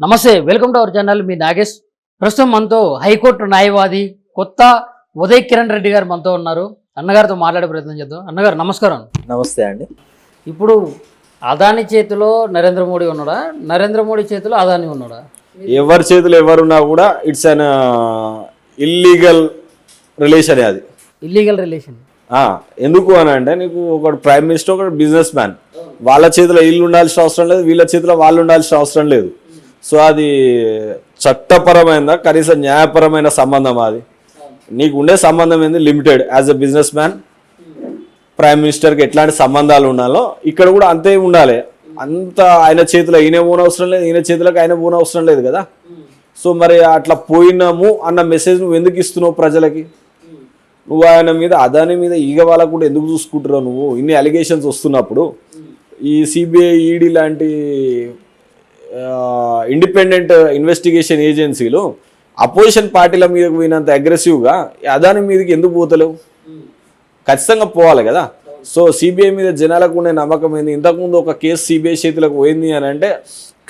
నమస్తే, welcome to our channel. మీ నాగేష్. ప్రస్తుతం మనతో హైకోర్టు న్యాయవాది కొత్త ఉదయ్ కిరణ్ రెడ్డి గారు మనతో ఉన్నారు. అన్నగారితో మాట్లాడే ప్రయత్నం చేద్దాం. అన్నగారు నమస్కారం. నమస్తే అండి. ఇప్పుడు అదాని చేతిలో నరేంద్ర మోడీ ఉన్నాడా, నరేంద్ర మోడీ చేతిలో అదాని ఉన్నాడా? ఎవరి చేతిలో ఎవరున్నా కూడా ఇట్స్ అన్ ఇల్లీగల్ రిలేషన్. అది ఇల్లీగల్ రిలేషన్. ఎందుకు అని అంటే, నీకు ఒకడు ప్రైమ్ మినిస్టర్, ఒకడు బిజినెస్ మ్యాన్, వాళ్ళ చేతిలో ఇల్లు ఉండాల్సిన అవసరం లేదు, వీళ్ళ చేతిలో వాళ్ళు ఉండాల్సిన అవసరం లేదు. సో అది చట్టపరమైన, కనీసం న్యాయపరమైన సంబంధం. అది నీకు ఉండే సంబంధం ఏంది, limited. As a businessman prime మినిస్టర్కి ఎట్లాంటి సంబంధాలు ఉండాలో ఇక్కడ కూడా అంతే ఉండాలి. అంత ఆయన చేతిలో ఈయన పోన అవసరం లేదు, ఈయన చేతిలోకి ఆయన పోన అవసరం లేదు కదా. సో మరి అట్లా పోయినాము అన్న మెసేజ్ నువ్వు ఎందుకు ఇస్తున్నావు ప్రజలకి? నువ్వు ఆయన మీద, అదాని మీద ఈగ వాళ్ళకు కూడా ఎందుకు చూసుకుంటున్నావు? నువ్వు ఇన్ని అలిగేషన్స్ వస్తున్నప్పుడు ఈ సిబిఐ, ఈడీ లాంటి ఇండిపెండెంట్ ఇన్వెస్టిగేషన్ ఏజెన్సీలు అపోజిషన్ పార్టీల మీదకి పోయినంత అగ్రెసివ్గా అదాని మీదకి ఎందుకు పోతలేవు? ఖచ్చితంగా పోవాలి కదా. సో సిబిఐ మీద జనాలకు ఉండే నమ్మకం ఏంది? ఇంతకుముందు ఒక కేసు సిబిఐ చేతులకు పోయింది అని అంటే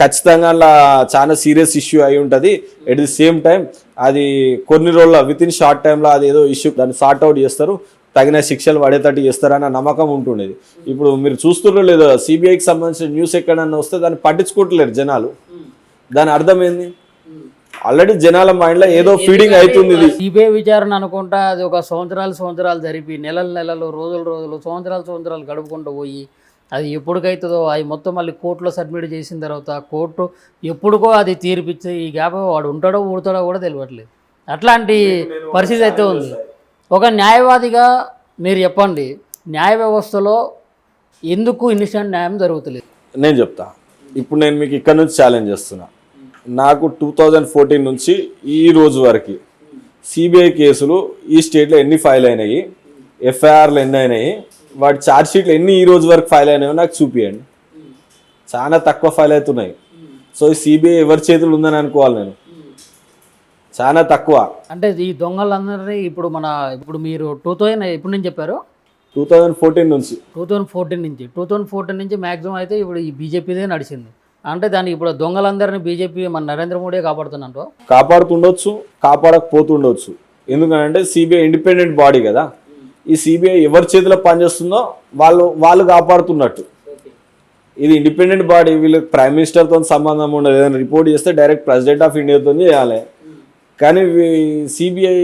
ఖచ్చితంగా అలా చాలా సీరియస్ ఇష్యూ అయి ఉంటుంది. ఎట్ ది సేమ్ టైం అది కొన్ని రోజుల విత్ ఇన్ షార్ట్ టైంలో అది ఏదో ఇష్యూ దాన్ని సార్ట్ అవుట్ చేస్తారు, తగిన శిక్షలు పడేటట్టు చేస్తారన్న నమ్మకం ఉంటుండేది. ఇప్పుడు మీరు చూస్తున్నారు లేదో, సిబిఐకి సంబంధించిన న్యూస్ ఎక్కడన్నా వస్తే దాన్ని పట్టించుకోవట్లేరు జనాలు. దాని అర్థం ఏంది? ఆల్రెడీ జనాల మైండ్లో ఏదో ఫీడింగ్ అవుతుంది. ఇది సిబిఐ విచారణ అనుకుంటా అది ఒక సంవత్సరాలు జరిపి నెలలు రోజులు సంవత్సరాలు గడుపుకుంటూ పోయి అది ఎప్పటికైతుందో అవి మొత్తం మళ్ళీ కోర్టులో సబ్మిట్ చేసిన తర్వాత కోర్టు ఎప్పుడుకో అది తీర్పిచ్చి ఈ గ్యాప్ వాడు ఉంటాడో ఊడతాడో కూడా తెలియట్లేదు. అట్లాంటి పరిస్థితి అయితే ఉంది. ఒక న్యాయవాదిగా మీరు చెప్పండి, న్యాయ వ్యవస్థలో ఎందుకు ఇన్స్టెంట్ న్యాయం జరుగుతలేదు? నేను చెప్తా. ఇప్పుడు నేను మీకు ఇక్కడ నుంచి ఛాలెంజ్ చేస్తున్నా. నాకు 2014 నుంచి ఈ రోజు వరకు సిబిఐ కేసులు ఈ స్టేట్లో ఎన్ని ఫైల్ అయినాయి, ఎఫ్ఐఆర్లు ఎన్ని అయినాయి, వాటి ఛార్జ్ షీట్లు ఎన్ని ఈ రోజు వరకు ఫైల్ అయినాయో నాకు చూపియండి. చాలా తక్కువ ఫైల్ అవుతున్నాయి. సో ఈ సిబిఐ ఎవరి చేతులు ఉందని అనుకోవాలి నేను? చాలా తక్కువ. అంటే ఈ దొంగలందరినీ ఇప్పుడు మీరు 2000 ఎప్పుడు నుంచి చెప్పారు? 2014 నుంచి 2014 నుంచి మ్యాక్సిమం అయితే ఇప్పుడు ఈ బీజేపీదే నడిచింది. అంటే దానికి ఇప్పుడు దొంగలందరినీ బీజేపీ మన నరేంద్ర మోడీ కాపాడుతున్నట్టు? కాపాడుతుండొచ్చు, కాపాడకపోతుండొచ్చు. ఎందుకంటే సిబిఐ ఇండిపెండెంట్ బాడీ కదా. ఈ సిబిఐ ఎవరి చేతిలో పనిచేస్తుందో వాళ్ళు కాపాడుతున్నట్టు. ఇది ఇండిపెండెంట్ బాడీ. వీళ్ళు ప్రైమ్ మినిస్టర్తో సంబంధం ఉండదు. ఏదైనా రిపోర్ట్ చేస్తే డైరెక్ట్ ప్రెసిడెంట్ ఆఫ్ ఇండియాతో చేయాలి. కానీ సిబిఐ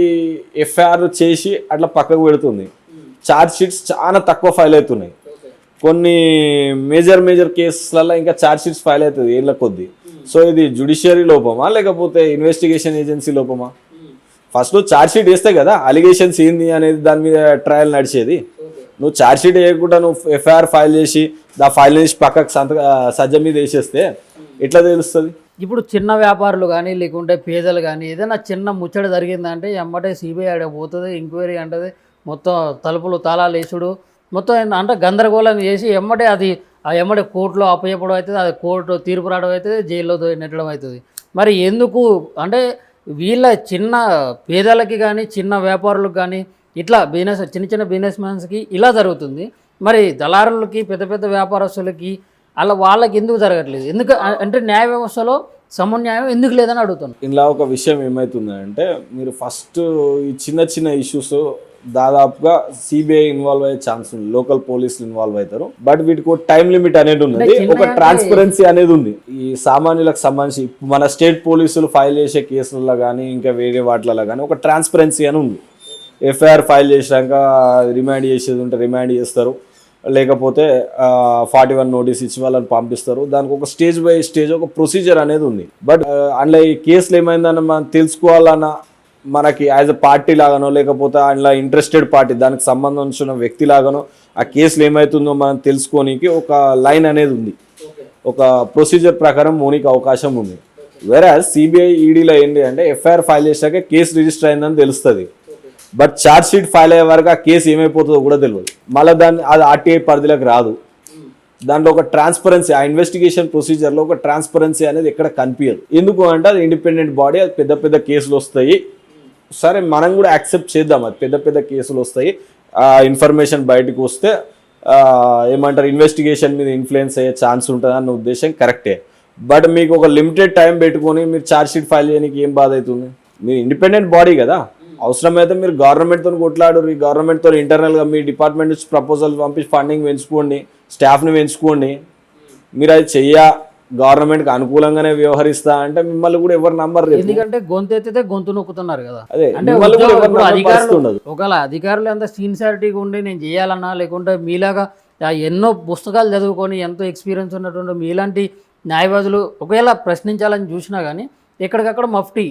ఎఫ్ఐఆర్ చేసి అట్లా పక్కకు పెడుతుంది. ఛార్జ్ షీట్స్ చాలా తక్కువ ఫైల్ అవుతున్నాయి. కొన్ని మేజర్ కేసులలో ఇంకా ఛార్జ్ షీట్స్ ఫైల్ అవుతుంది ఏళ్ళ కొద్దీ. సో ఇది జ్యుడిషియరీ లోపమా లేకపోతే ఇన్వెస్టిగేషన్ ఏజెన్సీ లోపమా? ఫస్ట్ నువ్వు ఛార్జ్ షీట్ వేస్తే కదా అలిగేషన్స్ ఏంది అనేది దాని మీద ట్రయల్ నడిచేది. నువ్వు ఛార్జ్ షీట్ వేయకుండా నువ్వు ఎఫ్ఐఆర్ ఫైల్ చేసి ఫైల్ చేసి పక్కకు సజ్జ మీద వేసేస్తే ఎట్లా తెలుస్తుంది? ఇప్పుడు చిన్న వ్యాపారులు కానీ లేకుంటే పేదలు కానీ ఏదైనా చిన్న ముచ్చట జరిగిందంటే ఎమ్మటే సిబిఐ ఆడ పోతుంది, ఎంక్వైరీ అంటది, మొత్తం తలుపులు తాళాలు వేసుడు మొత్తం అంటే గందరగోళం చేసి ఎమ్మటే కోర్టులో అప్పచెప్పడం అవుతుంది, అది కోర్టు తీర్పు రావడం అవుతుంది, జైల్లో నెట్టడం అవుతుంది. మరి ఎందుకు అంటే వీళ్ళ చిన్న పేదలకి కానీ చిన్న వ్యాపారులకు కానీ ఇట్లా చిన్న బిజినెస్ మ్యాన్స్కి ఇలా జరుగుతుంది. మరి దళారులకి పెద్ద వ్యాపారస్తులకి అలా వాళ్ళకి ఎందుకు జరగట్లేదు? ఎందుకు అంటే న్యాయ వ్యవస్థలో సమన్యాయం ఎందుకు లేదని అడుగుతాను. ఇలా ఒక విషయం ఏమవుతుందంటే, మీరు ఫస్ట్ ఈ చిన్న ఇష్యూస్ దాదాపుగా సిబిఐ ఇన్వాల్వ్ అయ్యే ఛాన్స్ ఉంది, లోకల్ పోలీసులు ఇన్వాల్వ్ అవుతారు. బట్ వీటికి ఒక టైం లిమిట్ అనేది ఉన్నది, ఒక ట్రాన్స్పరెన్సీ అనేది ఉంది. ఈ సామాన్యులకు సంబంధించి మన స్టేట్ పోలీసులు ఫైల్ చేసే కేసులలో కానీ ఇంకా వేరే వాటిలలో కానీ ఒక ట్రాన్స్పరెన్సీ అని ఉంది. ఎఫ్ఐఆర్ ఫైల్ చేసినాక రిమాండ్ చేసేది ఉంటే రిమాండ్ చేస్తారు, లేకపోతే 41 నోటీస్ ఇచ్చి వాళ్ళని పంపిస్తారు. దానికి ఒక స్టేజ్ బై స్టేజ్ ఒక ప్రొసీజర్ అనేది ఉంది. బట్ అందులో ఈ కేసులు ఏమైందన్న మనం తెలుసుకోవాలన్నా మనకి యాజ్ అ పార్టీ లాగానో లేకపోతే అందులో ఇంట్రెస్టెడ్ పార్టీ దానికి సంబంధించిన వ్యక్తి లాగానో ఆ కేసులు ఏమవుతుందో మనం తెలుసుకోనికి ఒక లైన్ అనేది ఉంది, ఒక ప్రొసీజర్ ప్రకారం మోనికి అవకాశం ఉంది. వేరే సిబిఐ ఈడీలో ఏంటి అంటే ఎఫ్ఐఆర్ ఫైల్ చేశాక కేసు రిజిస్టర్ అయిందని తెలుస్తుంది. బట్ ఛార్జ్ షీట్ ఫైల్ అయ్యే వరకు ఆ కేసు ఏమైపోతుందో కూడా తెలియదు. మళ్ళీ అది ఆర్టీఐ పరిధిలోకి రాదు. దాంట్లో ఒక ట్రాన్స్పరెన్సీ, ఆ ఇన్వెస్టిగేషన్ ప్రొసీజర్లో ఒక ట్రాన్స్పరెన్సీ అనేది ఎక్కడ కనిపించదు. ఎందుకు అంటే అది ఇండిపెండెంట్ బాడీ, అది పెద్ద కేసులు వస్తాయి. సరే మనం కూడా యాక్సెప్ట్ చేద్దాం, అది పెద్ద కేసులు వస్తాయి, ఇన్ఫర్మేషన్ బయటకు వస్తే ఏమంటారు ఇన్వెస్టిగేషన్ మీద ఇన్ఫ్లుయెన్స్ అయ్యే ఛాన్స్ ఉంటుంది అన్న ఉద్దేశం కరెక్టే. బట్ మీకు ఒక లిమిటెడ్ టైం పెట్టుకొని మీరు ఛార్జ్ షీట్ ఫైల్ చేయడానికి ఏం బాధ అవుతుంది? మీరు ఇండిపెండెంట్ బాడీ కదా, అవసరమైతే మీరు గవర్నమెంట్తో కొట్లాడు, ఈ గవర్నమెంట్తో ఇంటర్నల్గా మీ డిపార్ట్మెంట్ నుంచి ప్రపోజల్ పంపించి ఫండింగ్ పెంచుకోండి, స్టాఫ్ని పెంచుకోండి. మీరు అది గవర్నమెంట్కి అనుకూలంగానే వ్యవహరిస్తా అంటే మిమ్మల్ని కూడా ఎవరు నమ్మరు. ఎందుకంటే గొంతు ఎత్తితే గొంతు నొక్కుతున్నారు కదా. అదే అంటే ఒకవేళ అధికారులు ఎంత సిన్సియారిటీగా ఉండి నేను చేయాలన్నా, లేకుంటే మీలాగా ఎన్నో పుస్తకాలు చదువుకొని ఎంతో ఎక్స్పీరియన్స్ ఉన్నటువంటి మీలాంటి న్యాయవాదులు ఒకవేళ ప్రశ్నించాలని చూసినా కానీ ఎక్కడికక్కడ మఫ్టీ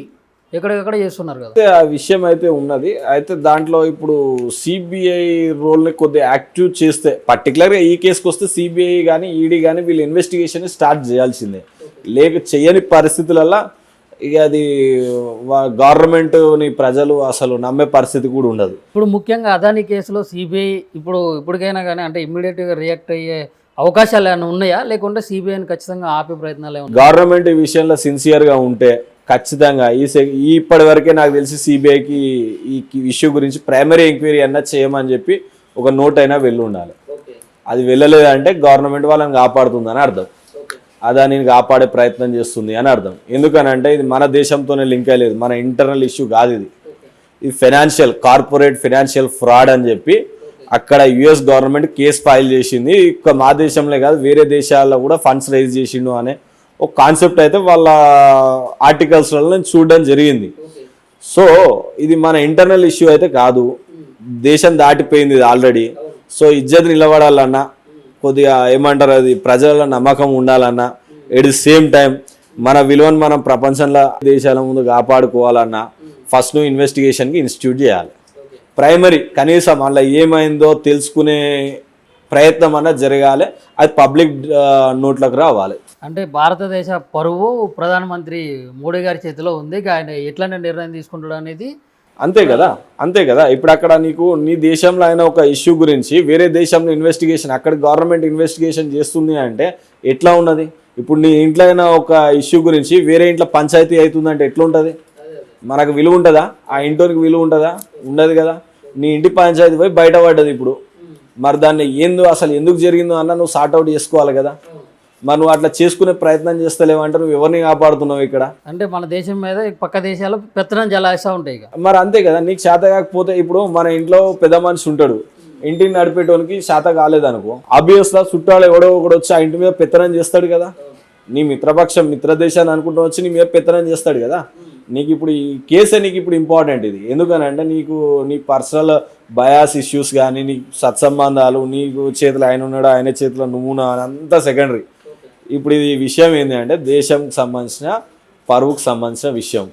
ఎక్కడికక్కడ చేస్తున్నారు కదా. ఆ విషయం అయితే ఉన్నది. అయితే దాంట్లో ఇప్పుడు సిబిఐ రోల్ని కొద్దిగా యాక్టివ్ చేస్తే, పర్టికులర్గా ఈ కేసుకి వస్తే సిబిఐ కానీ ఈడీ కానీ వీళ్ళు ఇన్వెస్టిగేషన్ స్టార్ట్ చేయాల్సిందే. చేయని పరిస్థితులల్లో ఇక అది గవర్నమెంట్ని ప్రజలు అసలు నమ్మే పరిస్థితి కూడా ఉండదు. ఇప్పుడు ముఖ్యంగా అదాని కేసులో సిబిఐ ఇప్పటికైనా కానీ అంటే ఇమ్మీడియట్గా రియాక్ట్ అయ్యే అవకాశాలు ఏమైనా ఉన్నాయా, లేకుంటే సిబిఐని ఖచ్చితంగా ఆపే ప్రయత్నాలు ఏమైనా? గవర్నమెంట్ ఈ విషయంలో సిన్సియర్గా ఉంటే ఖచ్చితంగా ఇప్పటి వరకే నాకు తెలిసి సిబిఐకి ఈ ఇష్యూ గురించి ప్రైమరీ ఎంక్వైరీ అన్నా చేయమని చెప్పి ఒక నోట్ అయినా వెళ్ళి ఉండాలి. అది వెళ్ళలేదంటే గవర్నమెంట్ వాళ్ళని కాపాడుతుందని అర్థం, అదానిని కాపాడే ప్రయత్నం చేస్తుంది అని అర్థం. ఎందుకనంటే ఇది మన దేశంతోనే లింక్ అయ్యలేదు, మన ఇంటర్నల్ ఇష్యూ కాదు ఇది కార్పొరేట్ ఫైనాన్షియల్ ఫ్రాడ్ అని చెప్పి అక్కడ యుఎస్ గవర్నమెంట్ కేసు ఫైల్ చేసింది. మా దేశంలో కాదు వేరే దేశాల్లో కూడా ఫండ్స్ రైజ్ చేసిండు అనే ఒక కాన్సెప్ట్ అయితే వాళ్ళ ఆర్టికల్స్లో నేను చూడడం జరిగింది. సో ఇది మన ఇంటర్నల్ ఇష్యూ అయితే కాదు, దేశం దాటిపోయింది ఇది ఆల్రెడీ. సో ఇజ్జత్ నిలబడాలన్నా, కొద్దిగా ఏమంటారు అది ప్రజల నమ్మకం ఉండాలన్నా, ఎట్ ది సేమ్ టైం మన విలువను మనం ప్రపంచంలో దేశాల ముందు కాపాడుకోవాలన్నా ఫస్ట్ నువ్వు ఇన్వెస్టిగేషన్కి ఇన్స్టిట్యూట్ చేయాలి. ప్రైమరీ కనీసం అలా ఏమైందో తెలుసుకునే ప్రయత్నం అన్నది జరగాలి, అది పబ్లిక్ నోట్లోకి రావాలి. అంటే భారతదేశ పరువు ప్రధానమంత్రి మోడీ గారి చేతిలో ఉంది, ఆయన ఎట్లనే నిర్ణయం తీసుకుంటాడు అనేది. అంతే కదా. ఇప్పుడు అక్కడ నీ దేశంలో అయిన ఒక ఇష్యూ గురించి వేరే దేశంలో ఇన్వెస్టిగేషన్, అక్కడ గవర్నమెంట్ ఇన్వెస్టిగేషన్ చేస్తుంది అంటే ఎట్లా ఉన్నది? ఇప్పుడు నీ ఇంట్లో అయినా ఒక ఇష్యూ గురించి వేరే ఇంట్లో పంచాయతీ అవుతుందంటే ఎట్లా ఉంటుంది? మనకు విలువ ఉంటుందా? ఆ ఇంటికి విలువ ఉంటుందా? ఉండదు కదా. నీ ఇంటి పంచాయతీ పోయి బయటపడ్డది ఇప్పుడు, మరి దాన్ని అసలు ఎందుకు జరిగిందో అన్న నువ్వు సార్ట్అవుట్ చేసుకోవాలి కదా. మరి నువ్వు అట్లా చేసుకునే ప్రయత్నం చేస్తలేవంటే నువ్వు ఎవరిని కాపాడుతున్నావు ఇక్కడ? అంటే మన దేశం మీద పక్క దేశాలు పెత్తనం జలాయిస్తూ ఉంటాయి. మరి అంతే కదా. నీకు చేత కాకపోతే ఇప్పుడు మన ఇంట్లో పెద్ద మనిషి ఉంటాడు, ఇంటిని నడిపేటోనికి చేత కాలేదనుకో, ఆబ్వియస్గా చుట్టాలు ఎవడో ఒకడు వచ్చి ఆ ఇంటి మీద పెత్తనం చేస్తాడు కదా. నీ మిత్ర దేశాన్ని అనుకుంటూ వచ్చి నీ మీద పెత్తనం చేస్తాడు కదా. నీకు ఇప్పుడు ఈ కేసే నీకు ఇప్పుడు ఇంపార్టెంట్ ఇది. ఎందుకనంటే నీ పర్సనల్ బయాస్ ఇష్యూస్ కానీ, నీ సత్సంబంధాలు, నీకు చేతిలో ఆయన ఉన్నాడు ఆయన చేతిలో నువ్వు అంతా సెకండరీ. ఇప్పుడు ఇది విషయం ఏంటి అంటే దేశంకి సంబంధించిన పరువుకు సంబంధించిన విషయం.